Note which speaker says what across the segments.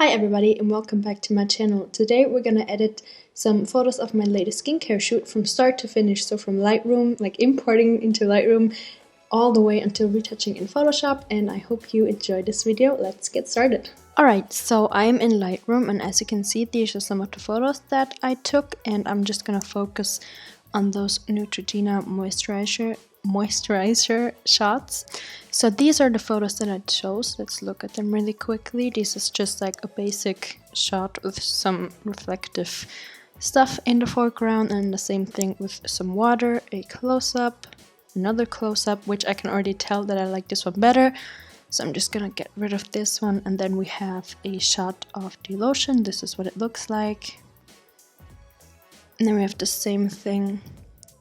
Speaker 1: Hi everybody and welcome back to my channel. Today we're gonna edit some photos of my latest skincare shoot from start to finish. So from Lightroom, like importing into Lightroom, all the way until retouching in Photoshop, and I hope you enjoy this video. Let's get started. Alright, so I'm in Lightroom and as you can see these are some of the photos that I took, and I'm just gonna focus on those Neutrogena moisturizer shots. So these are the photos that I chose. Let's look at them really quickly. This is just like a basic shot with some reflective stuff in the foreground, and the same thing with some water, a close-up, another close-up, which I can already tell that I like this one better. So I'm just gonna get rid of this one, and then we have a shot of the lotion. This is what it looks like. And then we have the same thing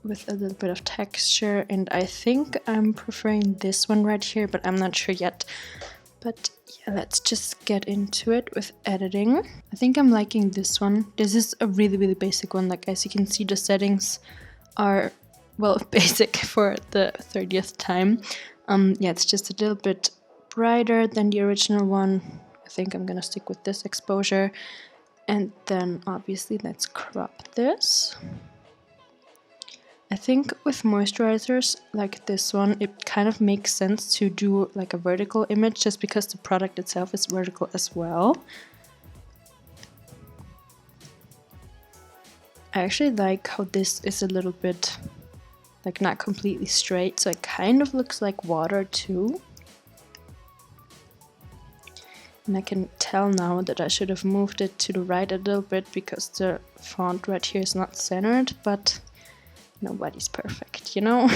Speaker 1: with a little bit of texture, and I think I'm preferring this one right here, but I'm not sure yet. But yeah, let's just get into it with editing. I think I'm liking this one. This is a really basic one. Like, as you can see, the settings are, well, basic for the 30th time. Yeah, it's just a little bit brighter than the original one. I think I'm gonna stick with this exposure. And then obviously let's crop this. I think with moisturizers like this one, it kind of makes sense to do like a vertical image just because the product itself is vertical as well. I actually like how this is a little bit like not completely straight, so it kind of looks like water too. And I can tell now that I should have moved it to the right a little bit because the font right here is not centered, but nobody's perfect, you know?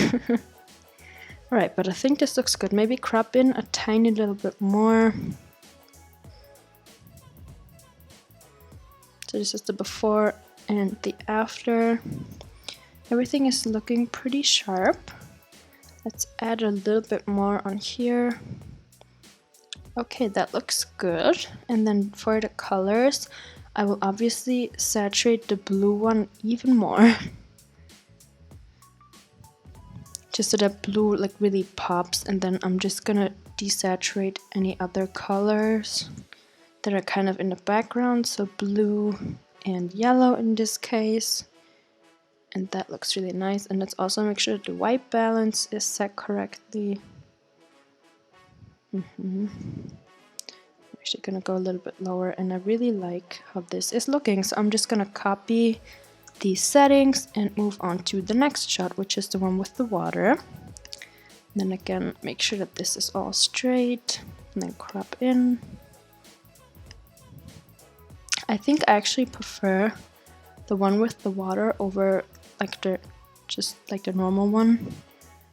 Speaker 1: Alright, but I think this looks good. Maybe crop in a tiny little bit more. So this is the before and the after. Everything is looking pretty sharp. Let's add a little bit more on here. Okay, that looks good. And then for the colors, I will obviously saturate the blue one even more. Just so that blue like really pops, and then I'm just gonna desaturate any other colors that are kind of in the background, so blue and yellow in this case. And that looks really nice. And let's also make sure that the white balance is set correctly. I'm actually gonna go a little bit lower, and I really like how this is looking, so I'm just gonna copy these settings and move on to the next shot, which is the one with the water. And then again, make sure that this is all straight, and then crop in. I think I actually prefer the one with the water over like the normal one,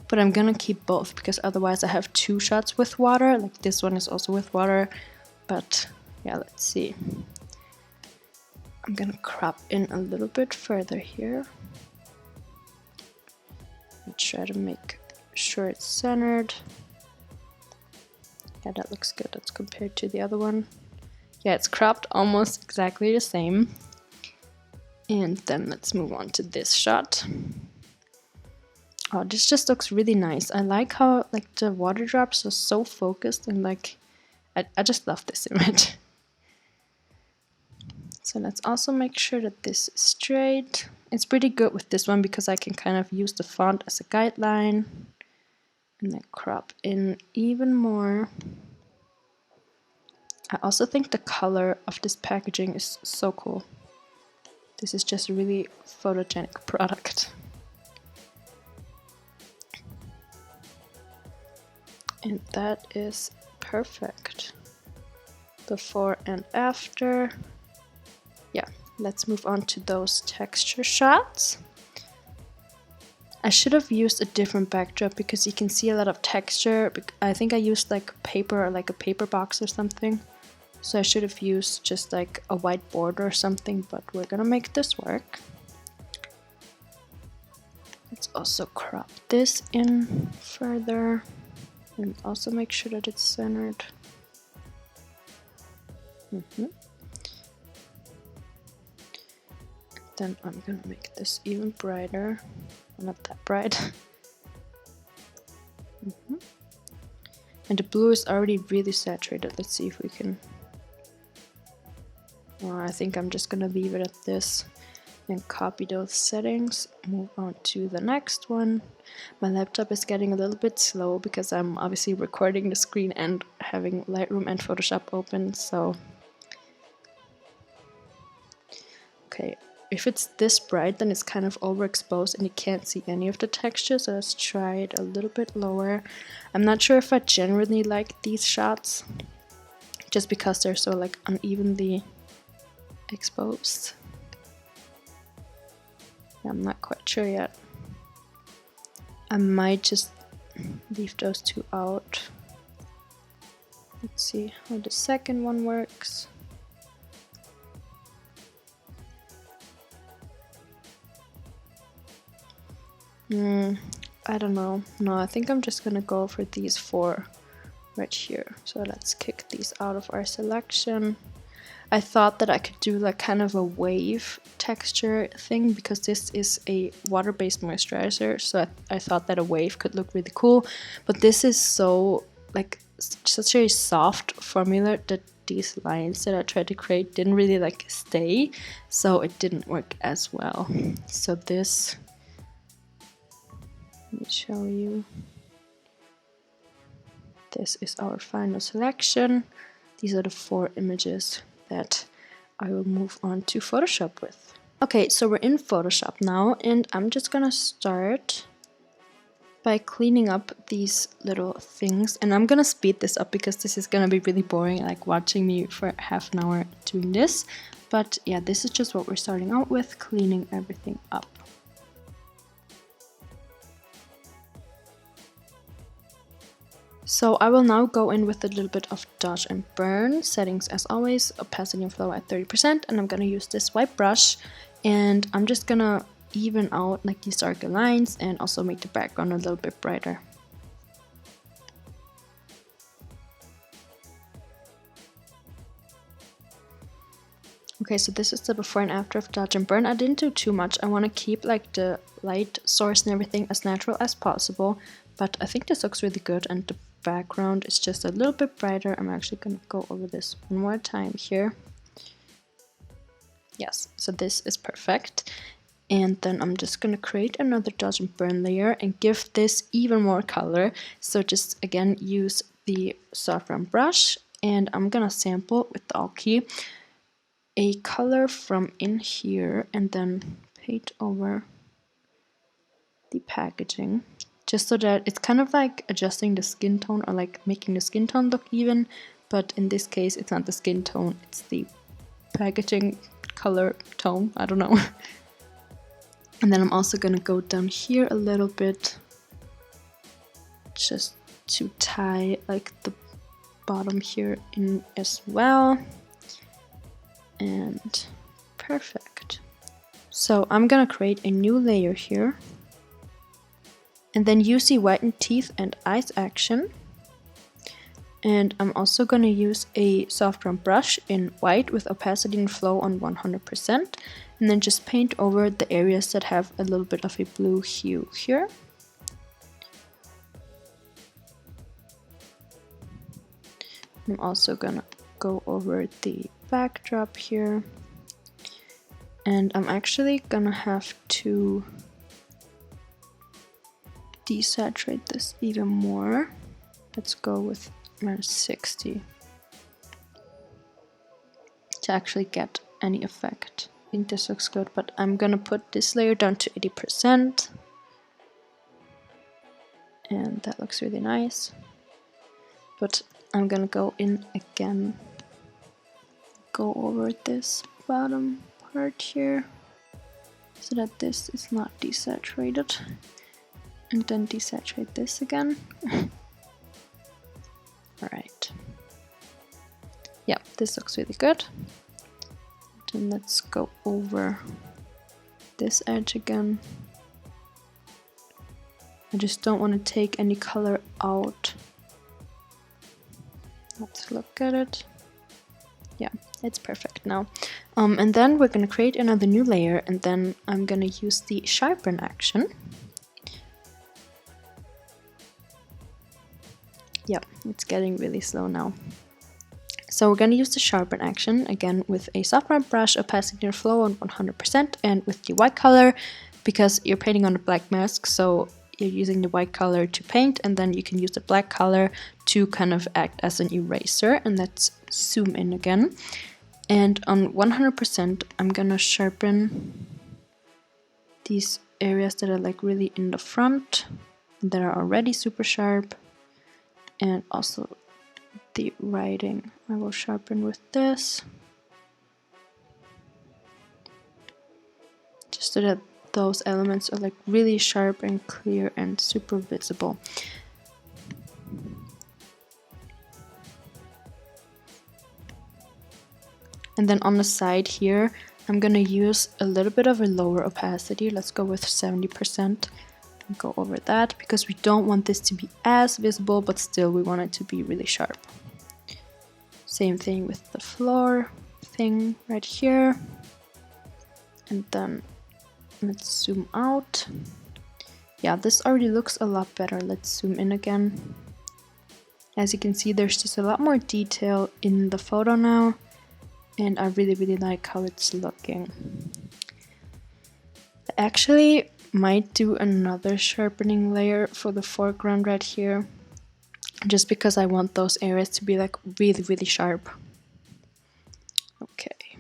Speaker 1: but I'm gonna keep both because otherwise I have two shots with water. Like, this one is also with water, but yeah, let's see. I'm gonna crop in a little bit further here and try to make sure it's centered. Yeah, that looks good. That's compared to the other one. Yeah, it's cropped almost exactly the same. And then let's move on to this shot. Oh, this just looks really nice. I like how like the water drops are so focused, and like I just love this image. So let's also make sure that this is straight. It's pretty good with this one because I can kind of use the font as a guideline. And then crop in even more. I also think the color of this packaging is so cool. This is just a really photogenic product. And that is perfect. Before and after. Yeah, let's move on to those texture shots. I should have used a different backdrop because you can see a lot of texture. I think I used like paper or like a paper box or something. So I should have used just like a white border or something, but we're gonna make this work. Let's also crop this in further and also make sure that it's centered. Then I'm gonna make this even brighter. Not that bright. And the blue is already really saturated. Let's see if we can I think I'm just gonna leave it at this and copy those settings. Move on to the next one. My laptop is getting a little bit slow because I'm obviously recording the screen and having Lightroom and Photoshop open, so okay. If it's this bright, then it's kind of overexposed and you can't see any of the texture, so let's try it a little bit lower. I'm not sure if I generally like these shots, just because they're so like unevenly exposed. I'm not quite sure yet. I might just leave those two out. Let's see how the second one works. I don't know. No, I think I'm just gonna go for these four right here. So let's kick these out of our selection. I thought that I could do like kind of a wave texture thing because this is a water-based moisturizer, so I thought that a wave could look really cool, but this is so like such a soft formula that these lines that I tried to create didn't really like stay, so it didn't work as well. So this, let me show you. This is our final selection. These are the four images that I will move on to Photoshop with. Okay, so we're in Photoshop now, and I'm just gonna start by cleaning up these little things, and I'm gonna speed this up because this is gonna be really boring, like watching me for half an hour doing this. But yeah, this is just what we're starting out with, cleaning everything up. So I will now go in with a little bit of dodge and burn, settings as always, opacity and flow at 30%, and I'm gonna use this white brush, and I'm just gonna even out like these darker lines and also make the background a little bit brighter. Okay, so this is the before and after of dodge and burn. I didn't do too much. I want to keep like the light source and everything as natural as possible, but I think this looks really good, and the background is just a little bit brighter. I'm actually going to go over this one more time here. Yes, so this is perfect. And then I'm just going to create another dodge and burn layer and give this even more color. So just again use the soft round brush, and I'm going to sample with the Alt key a color from in here and then paint over the packaging, just so that it's kind of like adjusting the skin tone or like making the skin tone look even, but in this case it's not the skin tone, it's the packaging color tone, I don't know. And then I'm also gonna go down here a little bit just to tie like the bottom here in as well. And perfect. So I'm gonna create a new layer here, and then use the whiten teeth and eyes action, and I'm also gonna use a soft round brush in white with opacity and flow on 100%, and then just paint over the areas that have a little bit of a blue hue here. I'm also gonna go over the backdrop here, and I'm actually gonna have to desaturate this even more. Let's go with -60 to actually get any effect. I think this looks good, but I'm gonna put this layer down to 80%, and that looks really nice. But I'm gonna go in again, go over this bottom part here so that this is not desaturated, and then desaturate this again. Alright. Yeah, this looks really good. Then let's go over this edge again. I just don't want to take any color out. Let's look at it. Yeah, it's perfect now. And then we're going to create another new layer, and then I'm going to use the sharpen action. Yep, it's getting really slow now. So we're going to use the sharpen action again with a soft round brush, opacity and flow on 100%, and with the white color, because you're painting on a black mask, so you're using the white color to paint, and then you can use the black color to kind of act as an eraser. And let's zoom in again. And on 100%, I'm gonna sharpen these areas that are like really in the front, that are already super sharp, and also the writing I will sharpen with this, just so that those elements are like really sharp and clear and super visible. And then on the side here, I'm gonna use a little bit of a lower opacity. Let's go with 70%. Go over that, because we don't want this to be as visible, but still we want it to be really sharp. Same thing with the floor thing right here. And then let's zoom out. Yeah, this already looks a lot better. Let's zoom in again. As you can see, there's just a lot more detail in the photo now, and I really like how it's looking. I actually might do another sharpening layer for the foreground right here, just because I want those areas to be like really sharp. Okay,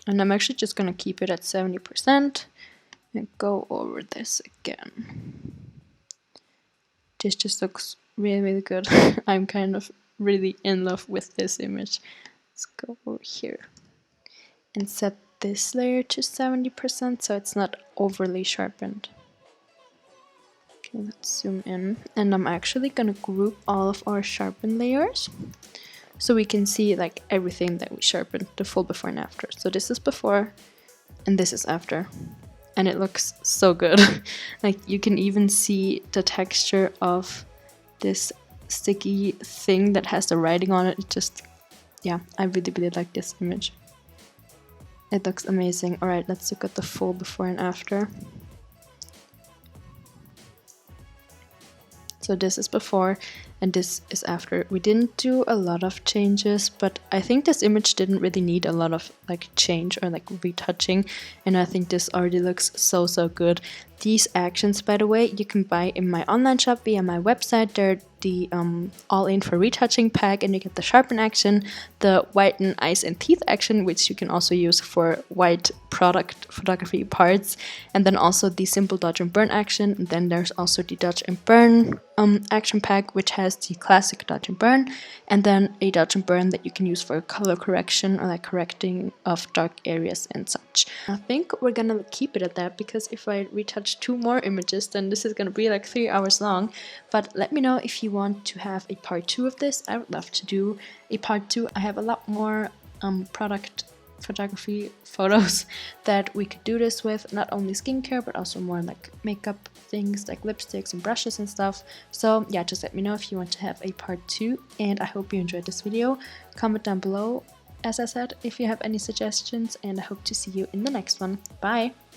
Speaker 1: and I'm actually just gonna keep it at 70% and go over this again. This just looks really good. I'm kind of really in love with this image. Let's go over here and set this layer to 70% so it's not overly sharpened. Okay, let's zoom in, and I'm actually gonna group all of our sharpen layers so we can see like everything that we sharpened, the full before and after. So this is before and this is after, and it looks so good. Like you can even see the texture of this sticky thing that has the writing on it. It just, yeah, I really like this image. It looks amazing. Alright, let's look at the full before and after. So this is before and this is after. We didn't do a lot of changes, but I think this image didn't really need a lot of like change or like retouching, and I think this already looks so good. These actions, by the way, you can buy in my online shop via my website. They're the all-in for retouching pack, and you get the sharpen action, the whiten eyes and teeth action, which you can also use for white product photography parts, and then also the simple dodge and burn action. And then there's also the dodge and burn action pack, which has the classic dodge and burn, and then a dodge and burn that you can use for color correction or like correcting of dark areas and such. I think we're gonna keep it at that, because if I retouch 2 more images, then this is gonna be like 3 hours long. But let me know if you want to have a part 2 of this. I would love to do a part 2. I have a lot more product photography photos that we could do this with, not only skincare but also more like makeup things like lipsticks and brushes and stuff. So yeah, just let me know if you want to have a part 2, and I hope you enjoyed this video. Comment down below, as I said, if you have any suggestions, and I hope to see you in the next one. Bye!